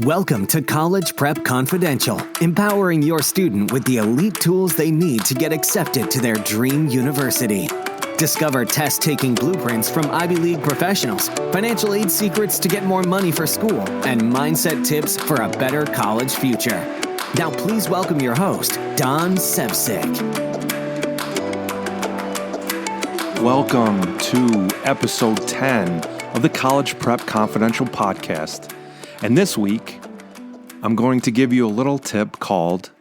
Welcome to College Prep Confidential, empowering your student with the elite tools they need to get accepted to their dream university. Discover test-taking blueprints from Ivy League professionals, financial aid secrets to get more money for school, and mindset tips for a better college future. Now please welcome your host, Don Sevcik. Welcome to episode 10 of the College Prep Confidential podcast. And this week, I'm going to give you a little tip called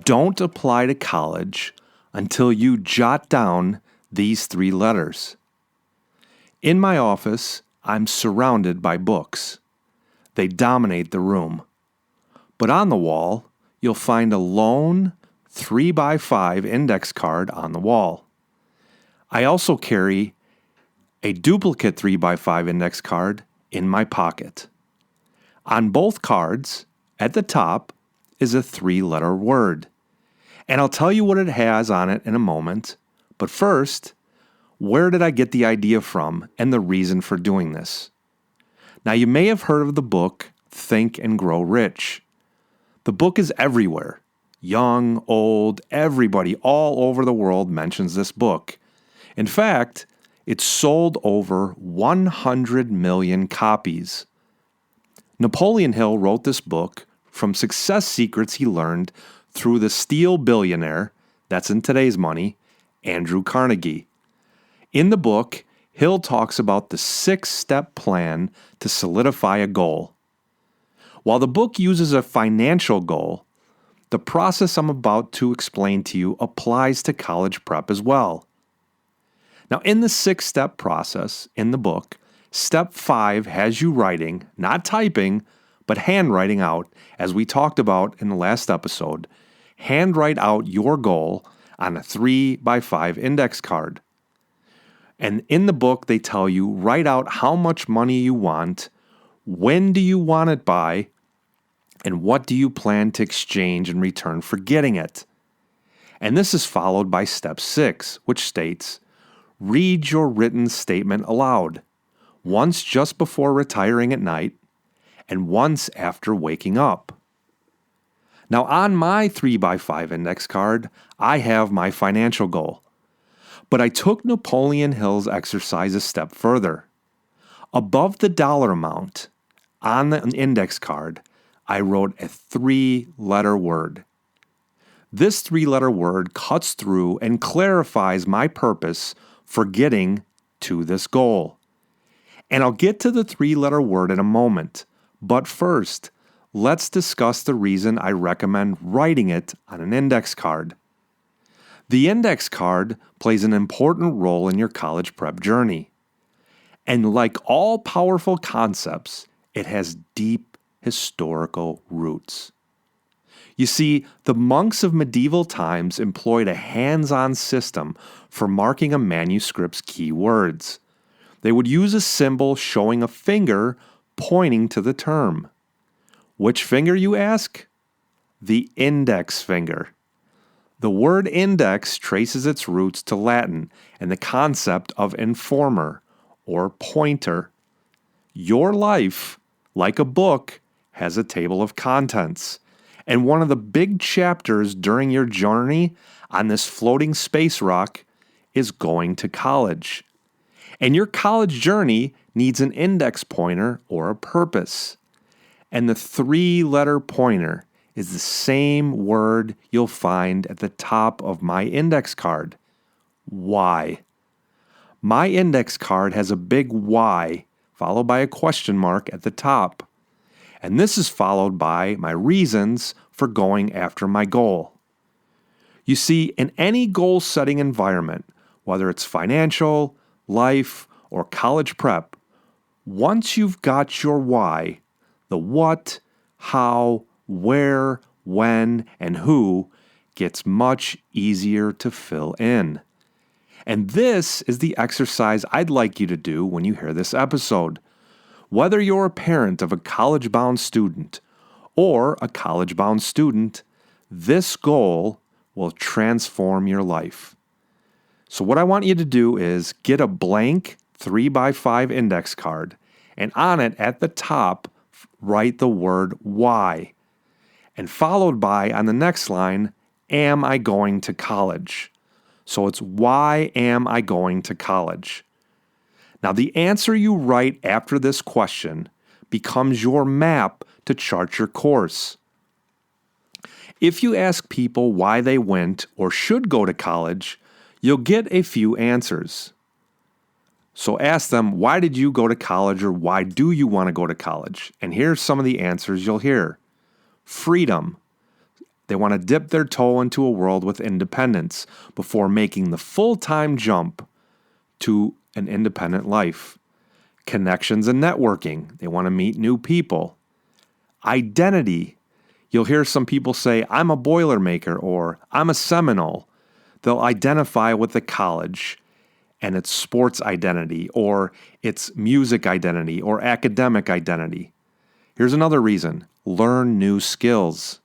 Don't Apply to College Until You Jot Down These 3 letters. In my office, I'm surrounded by books. They dominate the room. But on the wall, you'll find a lone 3x5 index card on the wall. I also carry a duplicate 3x5 index card in my pocket. On both cards, at the top, is a 3-letter word. And I'll tell you what it has on it in a moment. But first, where did I get the idea from and the reason for doing this? Now, you may have heard of the book, Think and Grow Rich. The book is everywhere. Young, old, everybody all over the world mentions this book. In fact, it's sold over 100 million copies. Napoleon Hill wrote this book from success secrets he learned through the steel billionaire, that's in today's money, Andrew Carnegie. In the book, Hill talks about the 6-step plan to solidify a goal. While the book uses a financial goal, the process I'm about to explain to you applies to college prep as well. Now, in the 6-step process in the book, Step 5 has you writing, not typing, but handwriting out, as we talked about in the last episode. Handwrite out your goal on a 3x5 index card. And in the book, they tell you, write out how much money you want, when do you want it by, and what do you plan to exchange in return for getting it. And this is followed by Step 6, which states, read your written statement aloud. Once just before retiring at night, and once after waking up. Now, on my 3x5 index card, I have my financial goal. But I took Napoleon Hill's exercise a step further. Above the dollar amount on the index card, I wrote a 3-letter word. This 3-letter word cuts through and clarifies my purpose for getting to this goal. And I'll get to the 3-letter word in a moment. But first, let's discuss the reason I recommend writing it on an index card. The index card plays an important role in your college prep journey. And like all powerful concepts, it has deep historical roots. You see, the monks of medieval times employed a hands-on system for marking a manuscript's key words. They would use a symbol showing a finger pointing to the term. Which finger, you ask? The index finger. The word index traces its roots to Latin and the concept of informer or pointer. Your life, like a book, has a table of contents. And one of the big chapters during your journey on this floating space rock is going to college. And your college journey needs an index pointer or a purpose. And the 3-letter pointer is the same word you'll find at the top of my index card. Why? My index card has a big Y followed by a question mark at the top. And this is followed by my reasons for going after my goal. You see, in any goal-setting environment, whether it's financial, life, or college prep, once you've got your why, the what, how, where, when, and who gets much easier to fill in. And this is the exercise I'd like you to do when you hear this episode. Whether you're a parent of a college-bound student or a college-bound student, this goal will transform your life. So what I want you to do is get a blank 3x5 index card, and on it at the top, write the word why. And followed by, on the next line, am I going to college? So it's why am I going to college? Now, the answer you write after this question becomes your map to chart your course. If you ask people why they went or should go to college, you'll get a few answers. So ask them, why did you go to college, or why do you want to go to college? And here's some of the answers you'll hear. Freedom. They want to dip their toe into a world with independence before making the full-time jump to an independent life. Connections and networking. They want to meet new people. Identity. You'll hear some people say, I'm a Boilermaker, or I'm a Seminole. They'll identify with the college and its sports identity, or its music identity, or academic identity. Here's another reason. Learn new skills.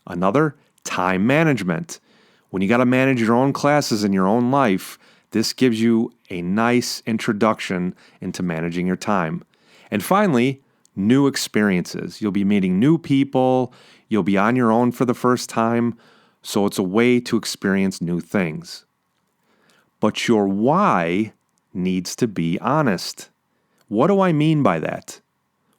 Another, time management. When you got to manage your own classes in your own life, this gives you a nice introduction into managing your time. And finally, new experiences. You'll be meeting new people. You'll be on your own for the first time. So it's a way to experience new things. But your why needs to be honest. What do I mean by that?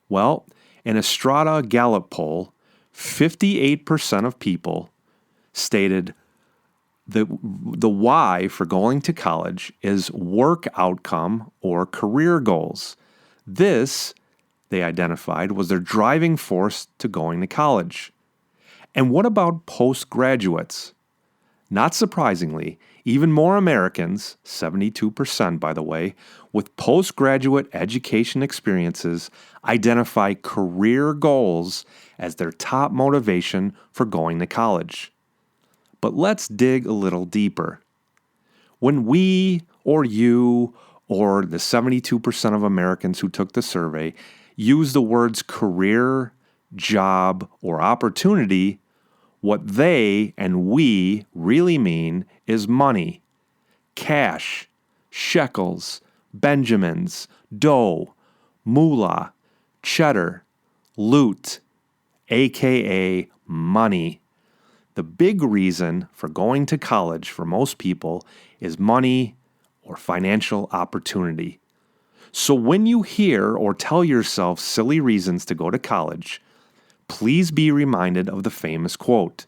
Well, in a Strata Gallup poll, 58% of people stated the why for going to college is work outcome or career goals. This, they identified, was their driving force to going to college. And what about postgraduates? Not surprisingly, even more Americans, 72% by the way, with postgraduate education experiences identify career goals as their top motivation for going to college. But let's dig a little deeper. When we, or you, or the 72% of Americans who took the survey use the words career, job, or opportunity, what they and we really mean is money, cash, shekels, Benjamins, dough, moolah, cheddar, loot, aka money. The big reason for going to college for most people is money or financial opportunity. So when you hear or tell yourself silly reasons to go to college, please be reminded of the famous quote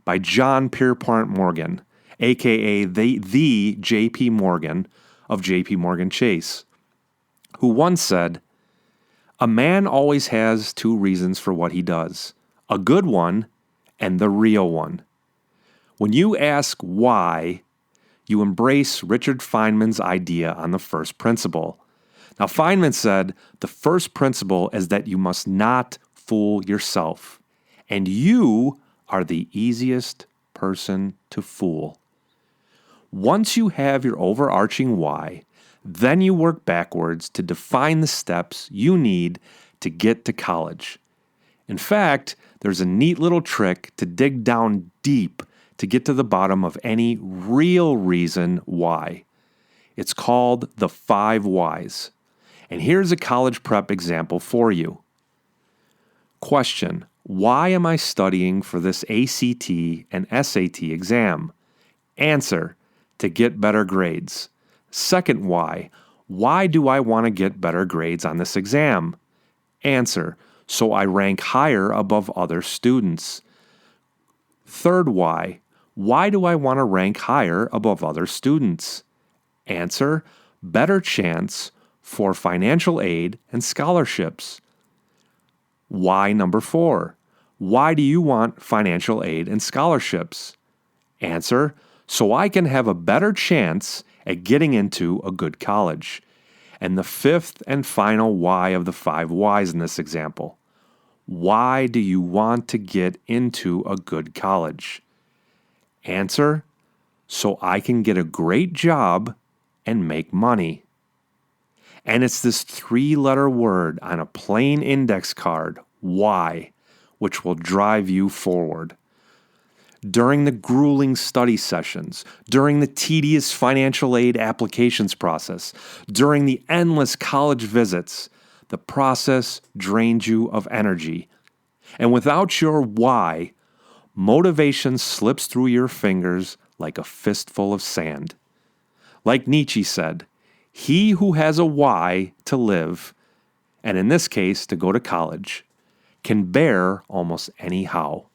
by John Pierpont Morgan, aka the J.P. Morgan of J.P. Morgan Chase, who once said, "A man always has two reasons for what he does, a good one and the real one." When you ask why, you embrace Richard Feynman's idea on the first principle. Now, Feynman said the first principle is that you must not fool yourself, and you are the easiest person to fool. Once you have your overarching why, then you work backwards to define the steps you need to get to college. In fact, there's a neat little trick to dig down deep to get to the bottom of any real reason why. It's called the 5 whys. And here's a college prep example for you. Question: why am I studying for this ACT and SAT exam? Answer: to get better grades. Second why: why do I want to get better grades on this exam? Answer: so I rank higher above other students. Third why: why do I want to rank higher above other students? Answer: better chance for financial aid and scholarships. Why number 4: why do you want financial aid and scholarships? Answer: so I can have a better chance at getting into a good college. And the fifth and final why of the 5 whys in this example: why do you want to get into a good college? Answer: so I can get a great job and make money. And it's this 3-letter word on a plain index card, why, which will drive you forward. During the grueling study sessions, during the tedious financial aid applications process, during the endless college visits, The process drains you of energy. And without your why, motivation slips through your fingers like a fistful of sand. Like Nietzsche said, he who has a why to live, and in this case to go to college, can bear almost any how.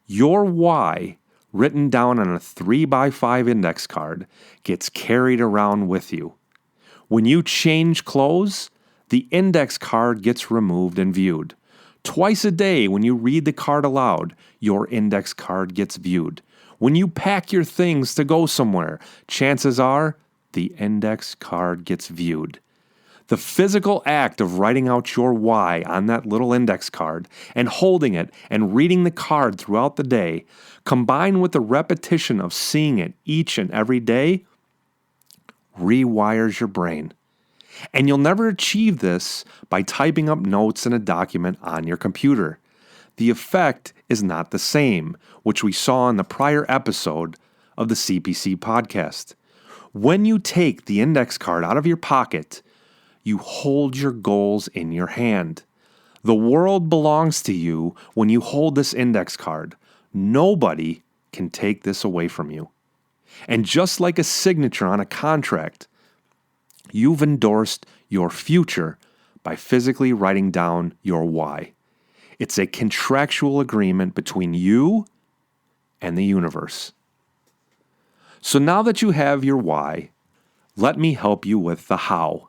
Your why, written down on a 3x5 index card, gets carried around with you. When you change clothes, the index card gets removed and viewed. Twice a day, when you read the card aloud, your index card gets viewed. When you pack your things to go somewhere, chances are the index card gets viewed. The physical act of writing out your why on that little index card and holding it and reading the card throughout the day, combined with the repetition of seeing it each and every day, rewires your brain. And you'll never achieve this by typing up notes in a document on your computer. The effect is not the same, which we saw in the prior episode of the CPC podcast. When you take the index card out of your pocket, you hold your goals in your hand. The world belongs to you when you hold this index card. Nobody can take this away from you. And just like a signature on a contract, you've endorsed your future by physically writing down your why. It's a contractual agreement between you and the universe. So now that you have your why, let me help you with the how.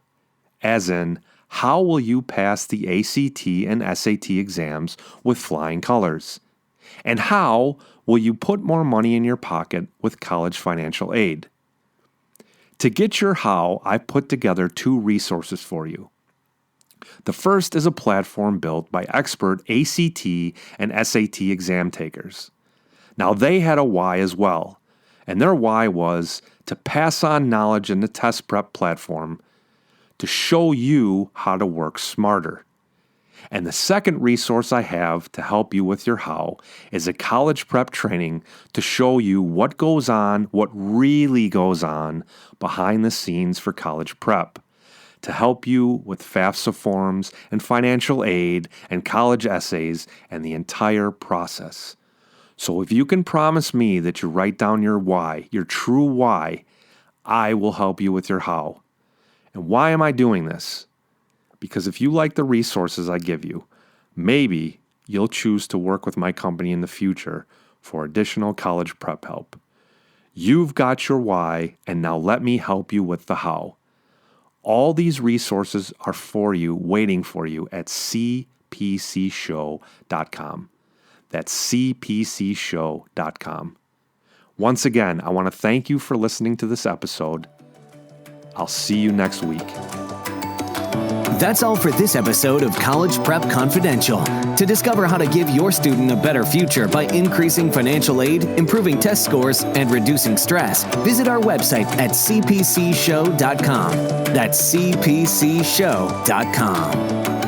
As in, how will you pass the ACT and SAT exams with flying colors? And how will you put more money in your pocket with college financial aid? To get your how, I've put together 2 resources for you. The first is a platform built by expert ACT and SAT exam takers. Now, they had a why as well, and their why was to pass on knowledge in the test prep platform to show you how to work smarter. And the second resource I have to help you with your how is a college prep training to show you what goes on, what really goes on behind the scenes for college prep, to help you with FAFSA forms and financial aid and college essays and the entire process. So if you can promise me that you write down your why, your true why, I will help you with your how. And why am I doing this? Because if you like the resources I give you, maybe you'll choose to work with my company in the future for additional college prep help. You've got your why, and now let me help you with the how. All these resources are for you, waiting for you at cpcshow.com. That's cpcshow.com. Once again, I want to thank you for listening to this episode. I'll see you next week. That's all for this episode of College Prep Confidential. To discover how to give your student a better future by increasing financial aid, improving test scores, and reducing stress, visit our website at cpcshow.com. That's cpcshow.com.